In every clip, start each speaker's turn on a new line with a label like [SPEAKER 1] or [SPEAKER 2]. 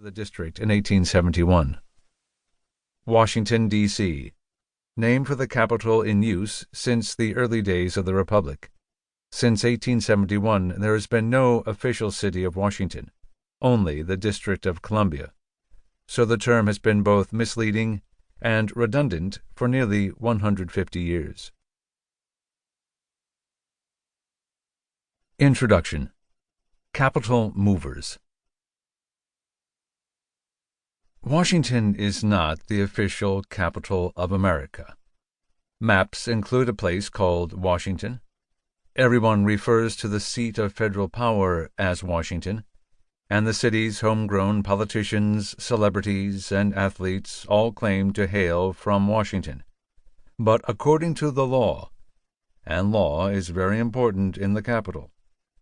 [SPEAKER 1] The district in 1871. Washington, D.C., named for the capital in use since the early days of the Republic. Since 1871, there has been no official city of Washington, only the District of Columbia. So the term has been both misleading and redundant for nearly 150 years. Introduction. Capital Movers. Washington is not the official capital of America. Maps include a place called Washington. Everyone refers to the seat of federal power as Washington, and the city's homegrown politicians, celebrities, and athletes all claim to hail from Washington. But according to the law, and law is very important in the capital,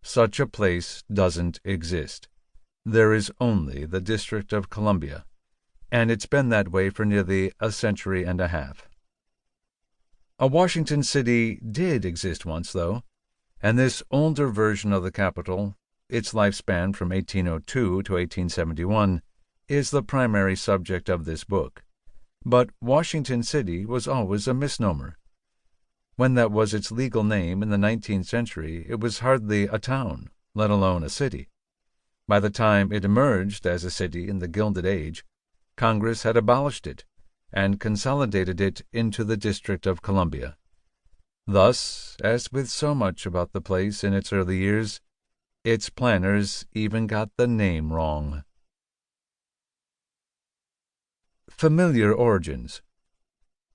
[SPEAKER 1] such a place doesn't exist. There is only the District of Columbia, and it's been that way for nearly a century and a half. A Washington city did exist once, though, and this older version of the capital, its lifespan from 1802 to 1871, is the primary subject of this book. But Washington City was always a misnomer. When that was its legal name in the 19th century, it was hardly a town, let alone a city. By the time it emerged as a city in the Gilded Age, Congress had abolished it and consolidated it into the District of Columbia. Thus, as with so much about the place in its early years, its planners even got the name wrong. Familiar origins.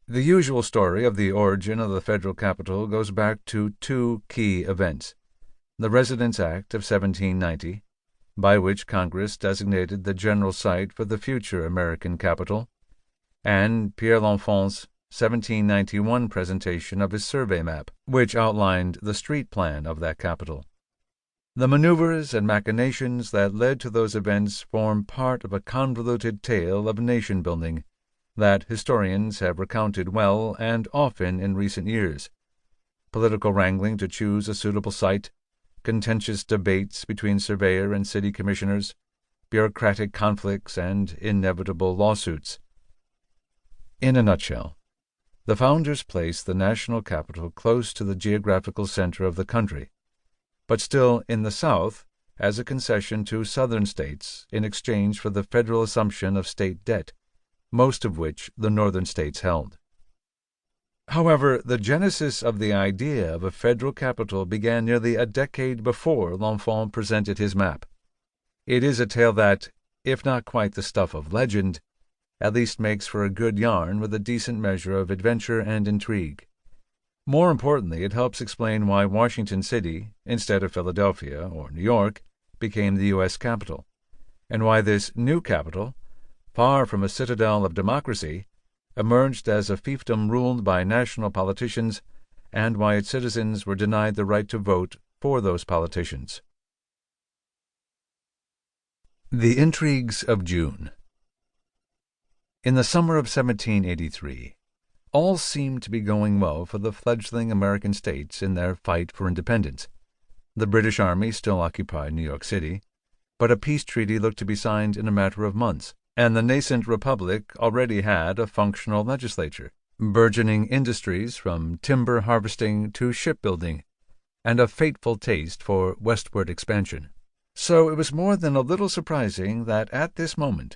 [SPEAKER 1] The usual story of the origin of the federal capital goes back to two key events: the Residence Act of 1790, by which Congress designated the general site for the future American capital, and Pierre L'Enfant's 1791 presentation of his survey map, which outlined the street plan of that capital. The maneuvers and machinations that led to those events form part of a convoluted tale of nation-building that historians have recounted well and often in recent years. Political wrangling to choose a suitable site, contentious debates between surveyor and city commissioners, bureaucratic conflicts, and inevitable lawsuits. In a nutshell, the founders placed the national capital close to the geographical center of the country, but still in the South as a concession to Southern states in exchange for the federal assumption of state debt, most of which the Northern states held. However, the genesis of the idea of a federal capital began nearly a decade before L'Enfant presented his map. It is a tale that, if not quite the stuff of legend, at least makes for a good yarn with a decent measure of adventure and intrigue. More importantly, it helps explain why Washington City, instead of Philadelphia or New York, became the U.S. capital, and why this new capital, far from a citadel of democracy, emerged as a fiefdom ruled by national politicians, and why its citizens were denied the right to vote for those politicians. The Intrigues of June. In the summer of 1783, all seemed to be going well for the fledgling American states in their fight for independence. The British Army still occupied New York City, but a peace treaty looked to be signed in a matter of months, and the nascent republic already had a functional legislature, burgeoning industries from timber harvesting to shipbuilding, and a fateful taste for westward expansion. So it was more than a little surprising that at this moment,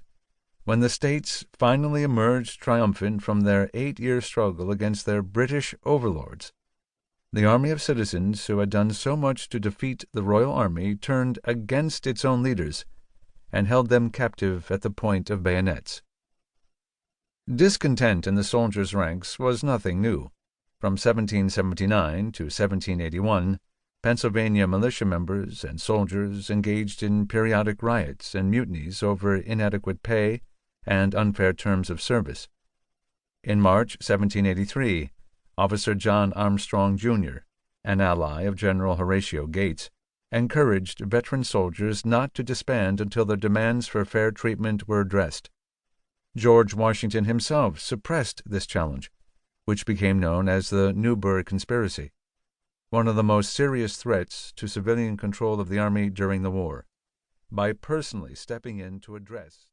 [SPEAKER 1] when the states finally emerged triumphant from their 8-year struggle against their British overlords, the army of citizens who had done so much to defeat the Royal Army turned against its own leaders and held them captive at the point of bayonets. Discontent in the soldiers' ranks was nothing new. From 1779 to 1781, Pennsylvania militia members and soldiers engaged in periodic riots and mutinies over inadequate pay and unfair terms of service. In March 1783, Officer John Armstrong, Jr., an ally of General Horatio Gates, encouraged veteran soldiers not to disband until their demands for fair treatment were addressed. George Washington himself suppressed this challenge, which became known as the Newburgh Conspiracy, one of the most serious threats to civilian control of the army during the war. by personally stepping in to address